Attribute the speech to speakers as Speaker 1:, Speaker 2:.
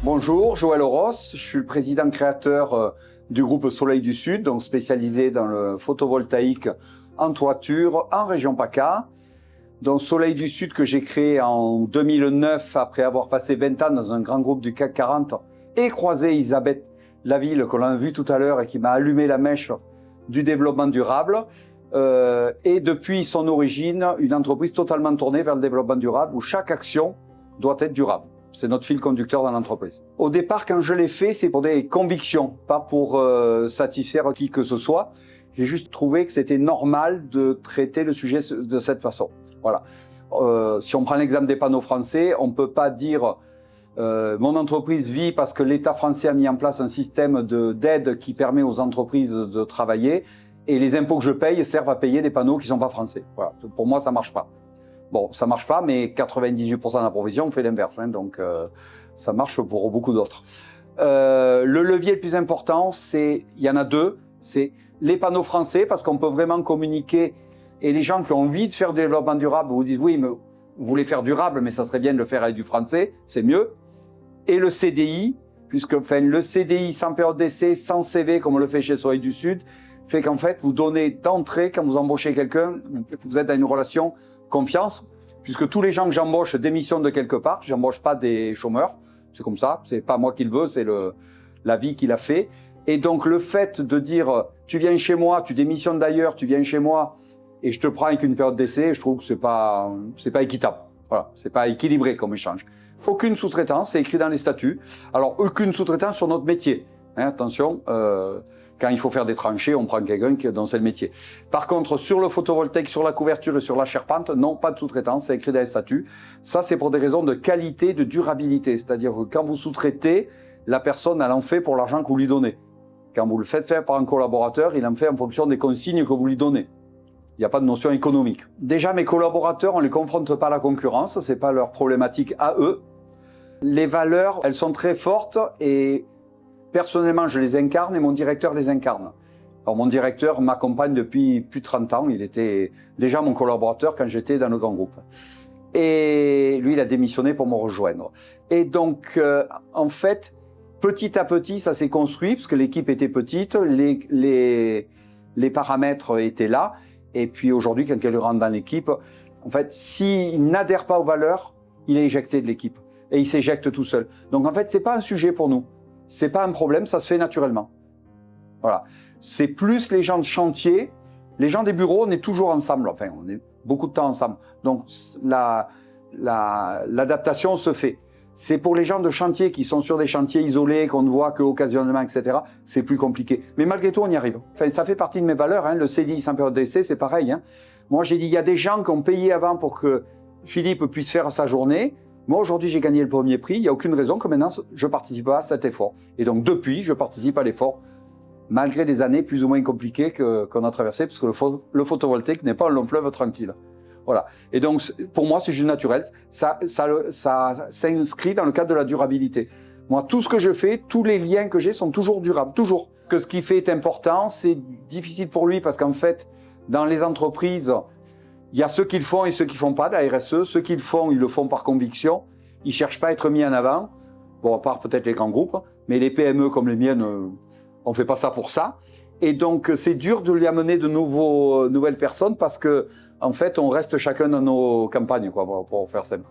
Speaker 1: Bonjour, Joël Oros, je suis le président créateur du groupe Soleil du Sud, donc spécialisé dans le photovoltaïque en toiture en région PACA. Donc Soleil du Sud que j'ai créé en 2009 après avoir passé 20 ans dans un grand groupe du CAC 40 et croisé Isabelle Laville qu'on a vu tout à l'heure et qui m'a allumé la mèche du développement durable. Et depuis son origine, une entreprise totalement tournée vers le développement durable où chaque action doit être durable. C'est notre fil conducteur dans l'entreprise. Au départ, quand je l'ai fait, c'est pour des convictions, pas pour satisfaire qui que ce soit. J'ai juste trouvé que c'était normal de traiter le sujet de cette façon. Voilà. Si on prend l'exemple des panneaux français, on ne peut pas dire mon entreprise vit parce que l'État français a mis en place un système d'aide qui permet aux entreprises de travailler et les impôts que je paye servent à payer des panneaux qui ne sont pas français. Voilà. Pour moi, ça ne marche pas. Bon, ça marche pas, mais 98% de la provision, on fait l'inverse, hein, donc ça marche pour beaucoup d'autres. Le levier le plus important, il y en a deux, c'est les panneaux français, parce qu'on peut vraiment communiquer, et les gens qui ont envie de faire du développement durable vous disent oui, mais vous voulez faire durable, mais ça serait bien de le faire avec du français, c'est mieux. Et le CDI, puisque le CDI sans période d'essai, sans CV, comme on le fait chez Soleil du Sud, fait qu'en fait, vous donnez d'entrée, quand vous embauchez quelqu'un, vous êtes dans une relation confiance, puisque tous les gens que j'embauche démissionnent de quelque part. J'embauche pas des chômeurs, c'est comme ça, c'est pas moi qui le veux, c'est la vie qui l'a fait. Et donc le fait de dire tu viens chez moi, tu démissionnes d'ailleurs, tu viens chez moi et je te prends avec une période d'essai, je trouve que c'est pas équitable. Voilà, c'est pas équilibré comme échange. Aucune sous-traitance, c'est écrit dans les statuts. Alors aucune sous-traitance sur notre métier. Hein, attention. Quand il faut faire des tranchées, on prend quelqu'un dont c'est le métier. Par contre, sur le photovoltaïque, sur la couverture et sur la charpente, non, pas de sous-traitance, c'est écrit dans les statuts. Ça, c'est pour des raisons de qualité, de durabilité. C'est-à-dire que quand vous sous-traitez, la personne, elle en fait pour l'argent que vous lui donnez. Quand vous le faites faire par un collaborateur, il en fait en fonction des consignes que vous lui donnez. Il n'y a pas de notion économique. Déjà, mes collaborateurs, on ne les confronte pas à la concurrence, c'est pas leur problématique à eux. Les valeurs, elles sont très fortes et personnellement, je les incarne et mon directeur les incarne. Alors, mon directeur m'accompagne depuis plus de 30 ans. Il était déjà mon collaborateur quand j'étais dans le grand groupe. Et lui, il a démissionné pour me rejoindre. Et donc, en fait, petit à petit, ça s'est construit parce que l'équipe était petite, les paramètres étaient là. Et puis aujourd'hui, quand il rentre dans l'équipe, en fait, s'il n'adhère pas aux valeurs, il est éjecté de l'équipe. Et il s'éjecte tout seul. Donc, en fait, c'est pas un sujet pour nous. C'est pas un problème, ça se fait naturellement. Voilà. C'est plus les gens de chantier, les gens des bureaux, on est toujours ensemble. Enfin, on est beaucoup de temps ensemble. Donc, l'adaptation se fait. C'est pour les gens de chantier qui sont sur des chantiers isolés, qu'on ne voit qu'occasionnellement, etc. C'est plus compliqué. Mais malgré tout, on y arrive. Enfin, ça fait partie de mes valeurs. Hein. Le CDI sans période d'essai, c'est pareil. Hein. Moi, j'ai dit, il y a des gens qui ont payé avant pour que Philippe puisse faire sa journée. Moi, aujourd'hui, j'ai gagné le premier prix. Il n'y a aucune raison que maintenant, je participe pas à cet effort. Et donc, depuis, je participe à l'effort, malgré des années plus ou moins compliquées qu'on a traversées, parce que le photovoltaïque n'est pas un long fleuve tranquille. Voilà. Et donc, pour moi, c'est juste naturel. Ça s'inscrit dans le cadre de la durabilité. Moi, tout ce que je fais, tous les liens que j'ai sont toujours durables, toujours. Que ce qu'il fait est important, c'est difficile pour lui, parce qu'en fait, dans les entreprises, il y a ceux qui le font et ceux qui ne font pas de la RSE. Ceux qui le font, ils le font par conviction. Ils ne cherchent pas à être mis en avant. Bon, à part peut-être les grands groupes, mais les PME comme les miennes, on ne fait pas ça pour ça. Et donc, c'est dur de lui amener de nouvelles personnes parce que, en fait, on reste chacun dans nos campagnes, quoi, pour faire simple.